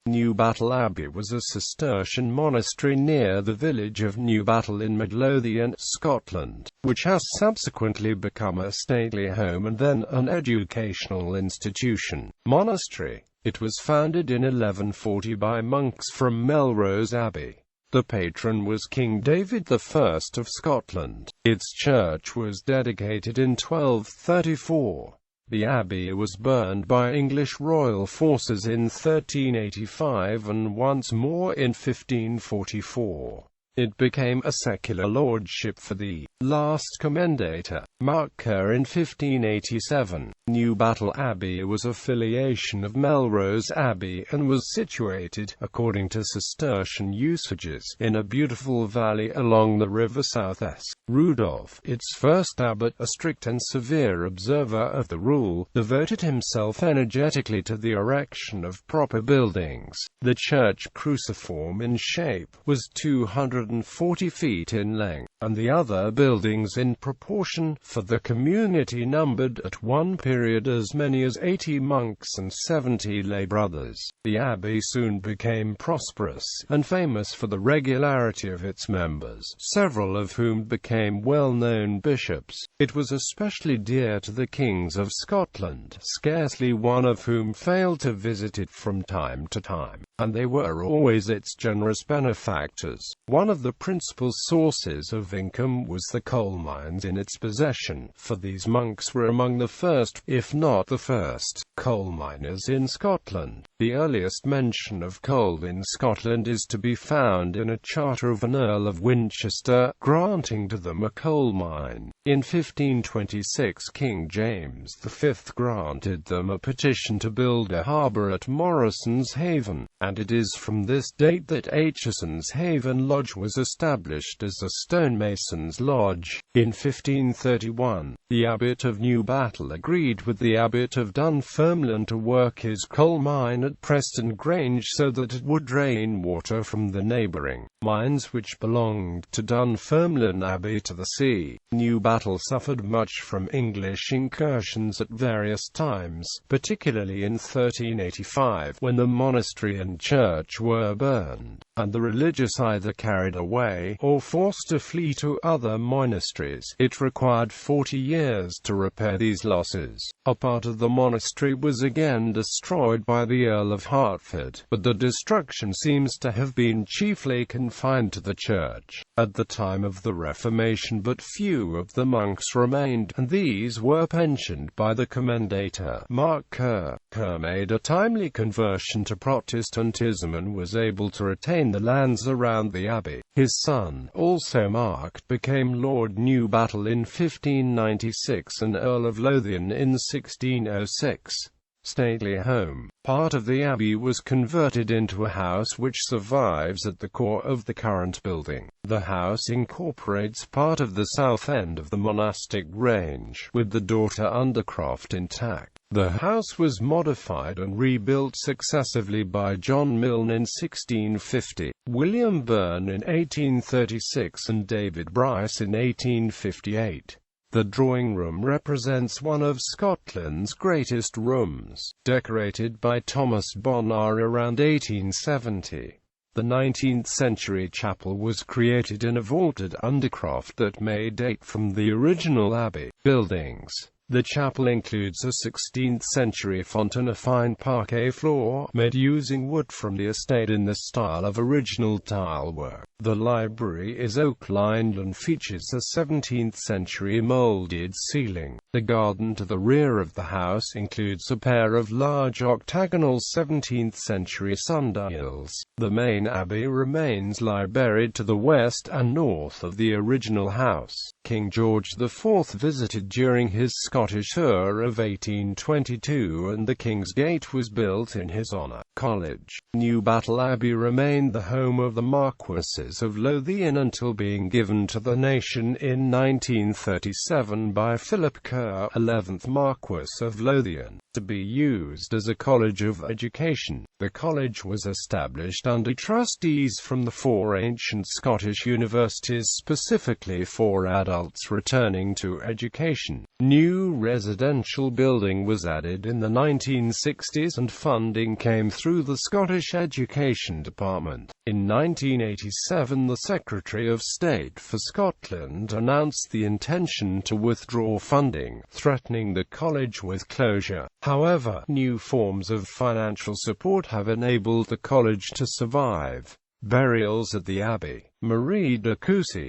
Newbattle Abbey was a Cistercian monastery near the village of Newbattle in Midlothian, Scotland, which has subsequently become a stately home and then an educational institution. Monastery. It was founded in 1140 by monks from Melrose Abbey. The patron was King David I of Scotland. Its church was dedicated in 1234. The abbey was burned by English royal forces in 1385 and once more in 1544. It became a secular lordship for the last commendator, Mark Kerr, in 1587. Newbattle Abbey was a filiation of Melrose Abbey and was situated, according to Cistercian usages, in a beautiful valley along the river South S. Rudolph, its first abbot, a strict and severe observer of the rule, devoted himself energetically to the erection of proper buildings. The church, cruciform in shape, was 240 feet in length, and the other buildings in proportion, for the community numbered at one period as many as 80 monks and 70 lay brothers. The abbey soon became prosperous, and famous for the regularity of its members, several of whom became well-known bishops. It was especially dear to the kings of Scotland, scarcely one of whom failed to visit it from time to time, and they were always its generous benefactors. One of the principal sources of income was the coal mines in its possession, for these monks were among the first, if not the first, coal miners in Scotland. The earliest mention of coal in Scotland is to be found in a charter of an Earl of Winchester, granting to them a coal mine. In 1526 King James V granted them a petition to build a harbour at Morrison's Haven, and it is from this date that Aitchison's Haven Lodge was established as a stonemason's lodge. In 1531, the abbot of Newbattle agreed with the abbot of Dunfermline to work his coal mine at Preston Grange so that it would drain water from the neighbouring mines which belonged to Dunfermline Abbey to the sea. Newbattle suffered much from English incursions at various times, particularly in 1385, when the monastery and church were burned, and the religious either carried away, or forced to flee to other monasteries. It required 40 years to repair these losses. A part of the monastery was again destroyed by the Earl of Hertford, but the destruction seems to have been chiefly confined to the church. At the time of the Reformation but few of the monks remained, and these were pensioned by the commendator, Mark Kerr. Kerr made a timely conversion to Protestantism and was able to retain the lands around the abbey. His son, also Mark, became Lord Newbattle in 1596 and Earl of Lothian in 1606. Stately home. Part of the abbey was converted into a house which survives at the core of the current building. The house incorporates part of the south end of the monastic range, with the daughter undercroft intact. The house was modified and rebuilt successively by John Milne in 1650, William Byrne in 1836 and David Bryce in 1858. The drawing room represents one of Scotland's greatest rooms, decorated by Thomas Bonar around 1870. The 19th-century chapel was created in a vaulted undercroft that may date from the original abbey buildings. The chapel includes a 16th-century font and a fine parquet floor, made using wood from the estate in the style of original tile work. The library is oak-lined and features a 17th-century moulded ceiling. The garden to the rear of the house includes a pair of large octagonal 17th-century sundials. The main abbey remains lie buried to the west and north of the original house. King George IV visited during his Scottish tour of 1822 and the King's Gate was built in his honour. College. Newbattle Abbey remained the home of the Marquesses of Lothian until being given to the nation in 1937 by Philip Kerr, 11th Marquess of Lothian, to be used as a college of education. The college was established under trustees from the four ancient Scottish universities specifically for adults returning to education. New residential building was added in the 1960s and funding came through through the Scottish Education Department. In 1987, the Secretary of State for Scotland announced the intention to withdraw funding, threatening the college with closure. However, new forms of financial support have enabled the college to survive. Burials at the Abbey. Marie de Coucy,